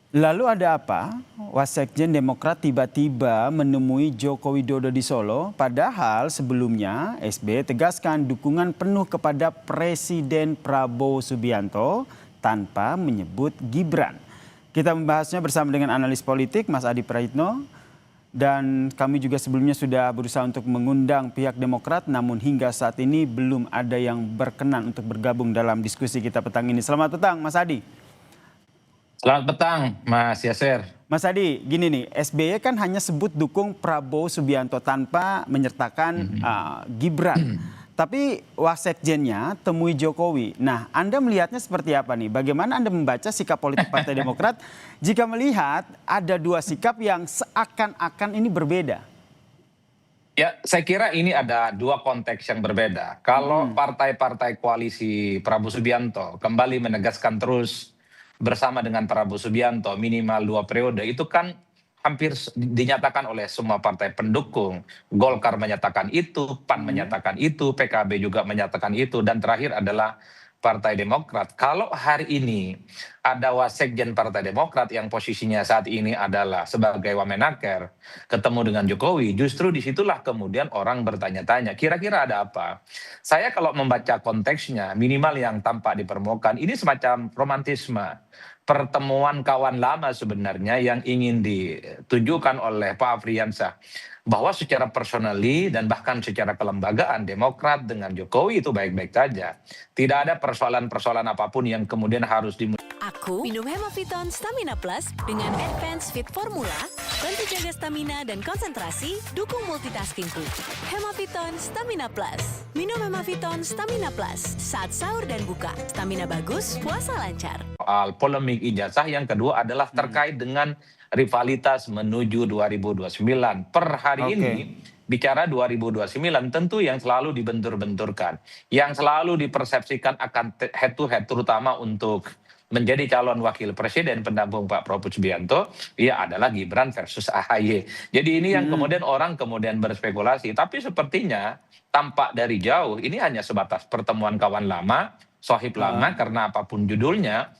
Lalu ada apa? Wasekjen Demokrat tiba-tiba menemui Joko Widodo di Solo, padahal sebelumnya SBY tegaskan dukungan penuh kepada Presiden Prabowo Subianto tanpa menyebut Gibran. Kita membahasnya bersama dengan analis politik Mas Adi Praitno, dan kami juga sebelumnya sudah berusaha untuk mengundang pihak Demokrat, namun hingga saat ini belum ada yang berkenan untuk bergabung dalam diskusi kita petang ini. Selamat petang Mas Adi. Selamat petang, Mas Yasser. Mas Adi, gini nih, SBY kan hanya sebut dukung Prabowo Subianto tanpa menyertakan Gibran. Tapi wasekjennya temui Jokowi. Nah, Anda melihatnya seperti apa nih? Bagaimana Anda membaca sikap politik Partai Demokrat jika melihat ada dua sikap yang seakan-akan ini berbeda? Ya, saya kira ini ada dua konteks yang berbeda. Kalau partai-partai koalisi Prabowo Subianto kembali menegaskan terus bersama dengan Prabowo Subianto minimal 2 periode, itu kan hampir dinyatakan oleh semua partai pendukung. Golkar menyatakan itu, PAN menyatakan itu, PKB juga menyatakan itu, dan terakhir adalah Partai Demokrat. Kalau hari ini ada wasekjen Partai Demokrat yang posisinya saat ini adalah sebagai wamenaker ketemu dengan Jokowi, justru disitulah kemudian orang bertanya-tanya, kira-kira ada apa? Saya kalau membaca konteksnya, minimal yang tampak di permukaan, ini semacam romantisme. Pertemuan kawan lama sebenarnya yang ingin ditunjukkan oleh Pak Afriansyah, bahwa secara personally dan bahkan secara kelembagaan Demokrat dengan Jokowi itu baik-baik saja. Tidak ada persoalan-persoalan apapun yang kemudian harus Aku minum Hemaviton Stamina Plus dengan Advance Fit Formula, bantu jaga stamina dan konsentrasi, dukung multitaskingku. Hemaviton Stamina Plus. Minum Hemaviton Stamina Plus saat sahur dan buka. Stamina bagus, puasa lancar. Soal polemik ijazah, yang kedua adalah terkait dengan rivalitas menuju 2029. Per hari ini bicara 2029, tentu yang selalu dibentur-benturkan, yang selalu dipersepsikan akan head to head, terutama untuk menjadi calon wakil presiden pendamping Pak Prabowo Subianto, ya adalah Gibran versus AHY. Jadi ini yang kemudian orang kemudian berspekulasi, tapi sepertinya tampak dari jauh ini hanya sebatas pertemuan kawan lama, sohib lama, karena apapun judulnya,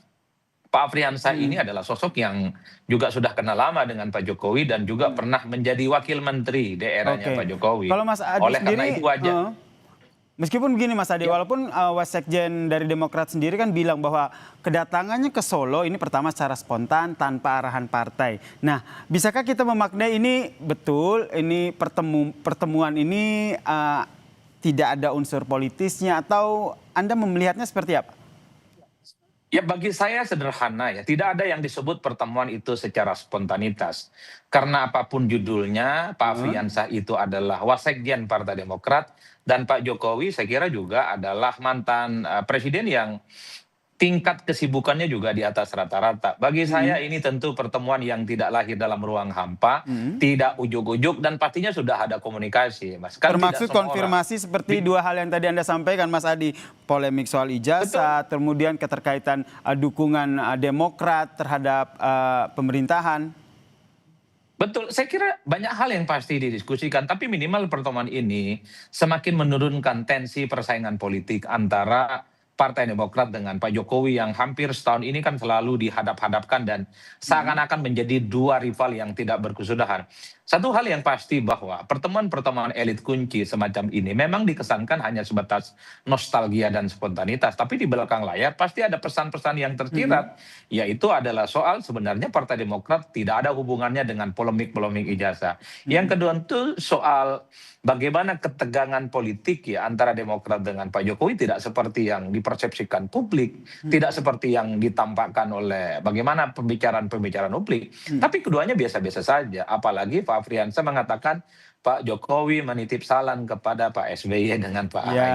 Pak Afriansyah ini adalah sosok yang juga sudah kenal lama dengan Pak Jokowi dan juga pernah menjadi wakil menteri di eranya Pak Jokowi. Kalau Mas Adi Oleh karena sendiri, itu wajar. meskipun begini Mas Adi, walaupun wasekjen dari Demokrat sendiri kan bilang bahwa kedatangannya ke Solo ini pertama secara spontan tanpa arahan partai. Nah, bisakah kita memaknai ini betul, ini pertemuan ini tidak ada unsur politisnya, atau Anda melihatnya seperti apa? Ya, bagi saya sederhana ya, tidak ada yang disebut pertemuan itu secara spontanitas. Karena apapun judulnya, Pak Afriansyah itu adalah wasekjen Partai Demokrat, dan Pak Jokowi saya kira juga adalah mantan presiden yang tingkat kesibukannya juga di atas rata-rata. Bagi saya ini tentu pertemuan yang tidak lahir dalam ruang hampa, tidak ujuk-ujuk, dan pastinya sudah ada komunikasi, Mas. Kan Termasuk tidak semua konfirmasi seperti dua hal yang tadi Anda sampaikan, Mas Adi. Polemik soal ijazah, kemudian keterkaitan dukungan Demokrat terhadap pemerintahan. Betul, saya kira banyak hal yang pasti didiskusikan, tapi minimal pertemuan ini semakin menurunkan tensi persaingan politik antara Partai Demokrat dengan Pak Jokowi yang hampir setahun ini kan selalu dihadap-hadapkan dan seakan-akan menjadi dua rival yang tidak berkesudahan. Satu hal yang pasti bahwa pertemuan-pertemuan elit kunci semacam ini memang dikesankan hanya sebatas nostalgia dan spontanitas, tapi di belakang layar pasti ada pesan-pesan yang tersirat, yaitu adalah soal sebenarnya Partai Demokrat tidak ada hubungannya dengan polemik-polemik ijazah. Yang kedua itu soal bagaimana ketegangan politik ya antara Demokrat dengan Pak Jokowi tidak seperti yang dipersepsikan publik, tidak seperti yang ditampakkan oleh bagaimana pembicaraan-pembicaraan publik, tapi keduanya biasa-biasa saja. Apalagi Pak Afriansyah mengatakan Pak Jokowi menitip salam kepada Pak SBY dengan Pak AHY.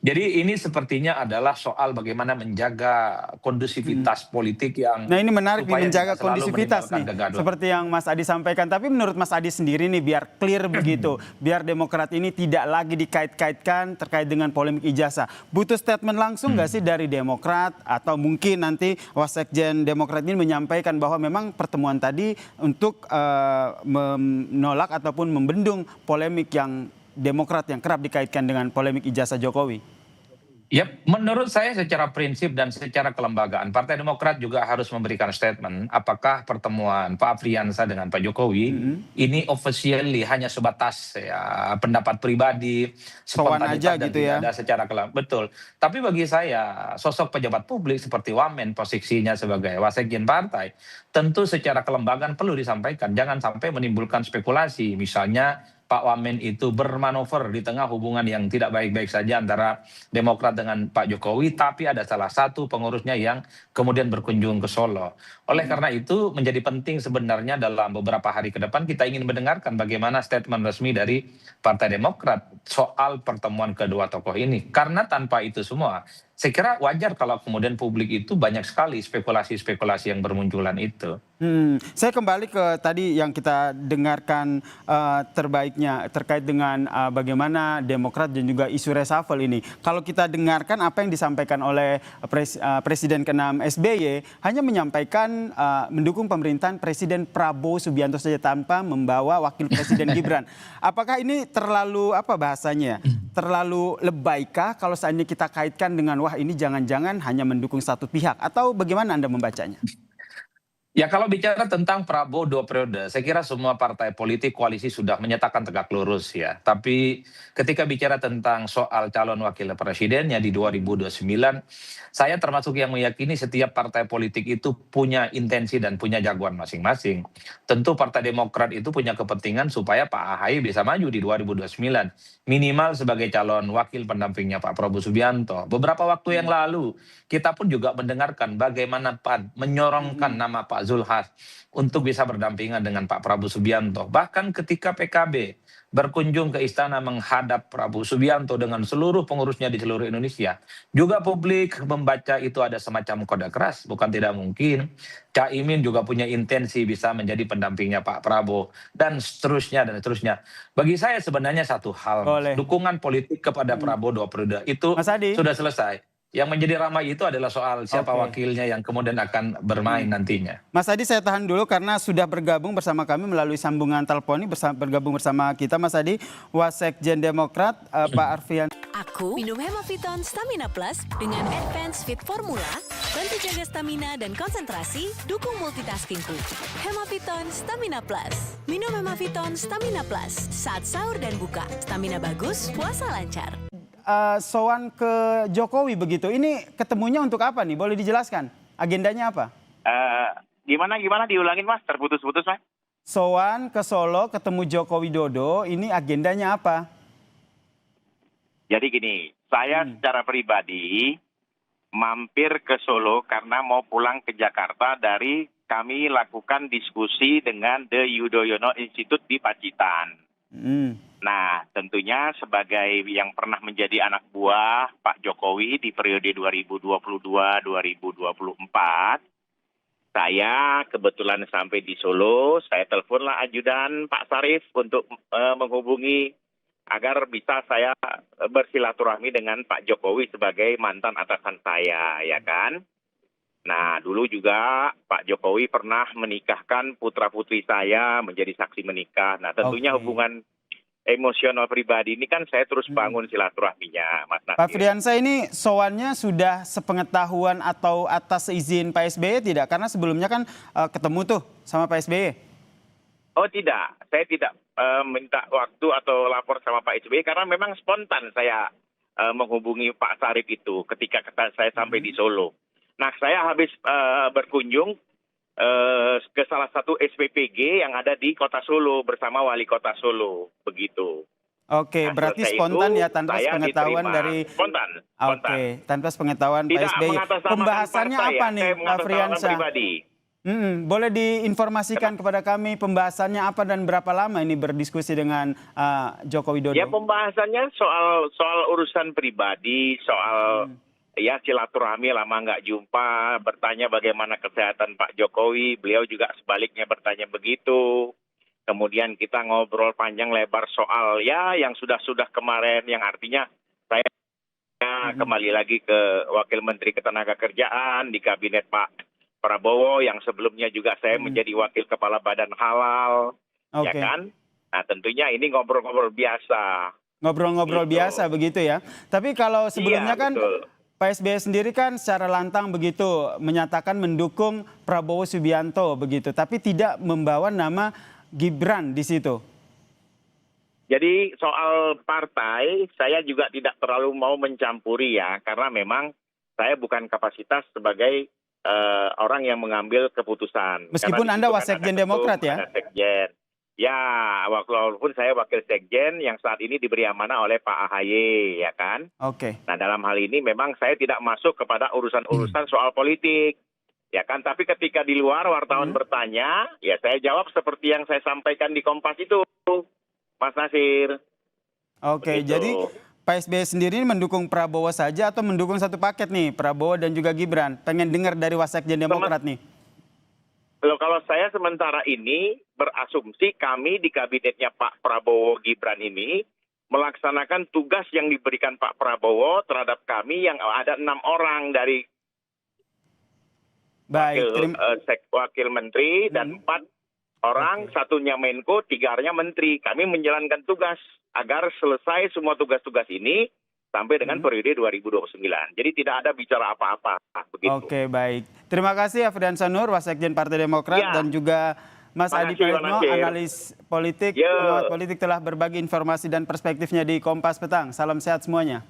Jadi ini sepertinya adalah soal bagaimana menjaga kondusivitas politik yang Nah, ini menarik nih, supaya menjaga tidak selalu kondusivitas menimbulkan nih, kegaduhan. seperti yang Mas Adi sampaikan. Tapi menurut Mas Adi sendiri nih, biar clear begitu, biar Demokrat ini tidak lagi dikait-kaitkan terkait dengan polemik ijazah, butuh statement langsung nggak sih dari Demokrat, atau mungkin nanti wasekjen Demokrat ini menyampaikan bahwa memang pertemuan tadi untuk menolak ataupun membendung polemik yang Demokrat yang kerap dikaitkan dengan polemik ijazah Jokowi? Ya, menurut saya secara prinsip dan secara kelembagaan, Partai Demokrat juga harus memberikan statement apakah pertemuan Pak Afriyansa dengan Pak Jokowi Mhm. ini officially hanya sebatas ya pendapat pribadi, Sowan aja spontanitas dan gitu tidak ya? ada secara betul. Tapi bagi saya sosok pejabat publik seperti Wamen posisinya sebagai wasekjen partai, tentu secara kelembagaan perlu disampaikan, jangan sampai menimbulkan spekulasi. Misalnya Pak Wamen itu bermanuver di tengah hubungan yang tidak baik-baik saja antara Demokrat dengan Pak Jokowi, tapi ada salah satu pengurusnya yang kemudian berkunjung ke Solo. Oleh Mhm. karena itu menjadi penting sebenarnya dalam beberapa hari ke depan kita ingin mendengarkan bagaimana statement resmi dari Partai Demokrat soal pertemuan kedua tokoh ini. Karena tanpa itu semua, saya kira wajar kalau kemudian publik itu banyak sekali spekulasi-spekulasi yang bermunculan itu. Saya kembali ke tadi yang kita dengarkan terbaiknya terkait dengan bagaimana Demokrat dan juga isu reshuffle ini. Kalau kita dengarkan apa yang disampaikan oleh Presiden ke-6 SBY hanya menyampaikan mendukung pemerintahan Presiden Prabowo Subianto saja tanpa membawa Wakil Presiden Gibran. Apakah ini terlalu apa bahasanya? Terlalu lebaikah kalau seandainya kita kaitkan dengan wah ini jangan-jangan hanya mendukung satu pihak atau bagaimana Anda membacanya? Ya kalau bicara tentang Prabowo 2 periode, saya kira semua partai politik koalisi sudah menyatakan tegak lurus ya. Tapi ketika bicara tentang soal calon wakil presidennya di 2029, saya termasuk yang meyakini setiap partai politik itu punya intensi dan punya jagoan masing-masing. Tentu Partai Demokrat itu punya kepentingan supaya Pak AHY bisa maju di 2029. Minimal sebagai calon wakil pendampingnya Pak Prabowo Subianto. Beberapa waktu yang lalu, kita pun juga mendengarkan bagaimana PAN menyorongkan Mhm. nama Pak Zulhas untuk bisa berdampingan dengan Pak Prabowo Subianto. Bahkan ketika PKB berkunjung ke istana menghadap Prabowo Subianto dengan seluruh pengurusnya di seluruh Indonesia, juga publik membaca itu ada semacam kode keras, bukan tidak mungkin. Caimin juga punya intensi bisa menjadi pendampingnya Pak Prabowo dan seterusnya dan seterusnya. Bagi saya sebenarnya satu hal, Mas, Boleh. dukungan politik kepada Mhm. Prabowo 2 periode itu Mas Adi? sudah selesai. Yang menjadi ramai itu adalah soal siapa Oke. wakilnya yang kemudian akan bermain Mhm. nantinya. Mas Adi saya tahan dulu karena sudah bergabung bersama kami melalui sambungan telepon ini bergabung bersama kita Mas Adi Wasekjen Demokrat Pak Arfian. Aku minum Hemaviton Stamina Plus dengan Advance Fit Formula, bantu jaga stamina dan konsentrasi, dukung multitaskingku. Hemaviton Stamina Plus. Minum Hemaviton Stamina Plus saat sahur dan buka. Stamina bagus, puasa lancar. Sowan ke Jokowi begitu. Ini ketemunya untuk apa nih? Boleh dijelaskan? Agendanya apa? Gimana diulangin Mas, terputus-putus Mas. Sowan ke Solo ketemu Joko Widodo. Ini agendanya apa? Jadi gini, saya secara pribadi mampir ke Solo karena mau pulang ke Jakarta dari kami lakukan diskusi dengan The Yudhoyono Institute di Pacitan. Hmm. Nah, tentunya sebagai yang pernah menjadi anak buah Pak Jokowi di periode 2022-2024, saya kebetulan sampai di Solo, saya teleponlah ajudan Pak Sarif untuk menghubungi agar bisa saya bersilaturahmi dengan Pak Jokowi sebagai mantan atasan saya, ya kan? Nah, dulu juga Pak Jokowi pernah menikahkan putra-putri saya menjadi saksi menikah. Nah, tentunya Oke. hubungan emosional pribadi ini kan saya terus bangun silaturahminya, Mas Pak Nasir. Friansa ini sowannya sudah sepengetahuan atau atas izin Pak SBY tidak? Karena sebelumnya kan ketemu tuh sama Pak SBY. Oh tidak, saya tidak minta waktu atau lapor sama Pak SBY karena memang spontan saya menghubungi Pak Sarip itu ketika saya sampai di Solo. Nah, saya habis berkunjung ke salah satu SPPG yang ada di Kota Solo bersama Wali Kota Solo, begitu. Oke, Nah, berarti selesai spontan itu, ya tanpa saya sepengetahuan diterima. dari Spontan. Oke, tanpa sepengetahuan Pak Tidak SBY. mengatasnamakan Pembahasannya partai, apa ya. nih Saya Pak mengatasnamakan Friansa? pribadi. Boleh diinformasikan kepada kami pembahasannya apa dan berapa lama ini berdiskusi dengan Joko Widodo? Ya pembahasannya soal urusan pribadi, soal ya silaturahmi lama nggak jumpa, bertanya bagaimana kesehatan Pak Jokowi, beliau juga sebaliknya bertanya begitu. Kemudian kita ngobrol panjang lebar soal ya yang sudah kemarin, yang artinya saya kembali lagi ke Wakil Menteri Ketenagakerjaan di Kabinet Pak Prabowo, yang sebelumnya juga saya menjadi Wakil Kepala Badan Halal, ya Oke. kan? Nah tentunya ini ngobrol-ngobrol biasa. Ngobrol-ngobrol Gitu. biasa begitu ya. Tapi kalau sebelumnya Iya, kan betul. Pak SBY sendiri kan secara lantang begitu menyatakan mendukung Prabowo Subianto begitu, tapi tidak membawa nama Gibran di situ. Jadi soal partai, saya juga tidak terlalu mau mencampuri ya, karena memang saya bukan kapasitas sebagai orang yang mengambil keputusan. Meskipun Karena di Anda situ kan Wasekjen ada ketum, Demokrat ya? ada sekjen. Ya, walaupun saya wakil sekjen yang saat ini diberi amanah oleh Pak AHY, ya kan? Oke. Nah, dalam hal ini memang saya tidak masuk kepada urusan-urusan soal politik. Ya kan, tapi ketika di luar wartawan bertanya, ya saya jawab seperti yang saya sampaikan di Kompas itu, Mas Nasir. Oke, Begitu. jadi Pak SBY sendiri mendukung Prabowo saja atau mendukung satu paket nih, Prabowo dan juga Gibran? Pengen dengar dari Wasekjen Demokrat nih. Kalau saya sementara ini berasumsi kami di kabinetnya Pak Prabowo Gibran ini melaksanakan tugas yang diberikan Pak Prabowo terhadap kami yang ada 6 orang dari Baik, wakil menteri dan 4 orang, satunya Menko, 3-nya menteri. Kami menjalankan tugas agar selesai semua tugas-tugas ini sampai dengan periode 2029. Jadi tidak ada bicara apa-apa. Begitu. Oke, baik. Terima kasih Afrian Sanur, Wasekjen Partai Demokrat, Ya. dan juga Mas Adi Makasih, Praetno, Nasir. analis politik, Ya. pengamat politik telah berbagi informasi dan perspektifnya di Kompas Petang. Salam sehat semuanya.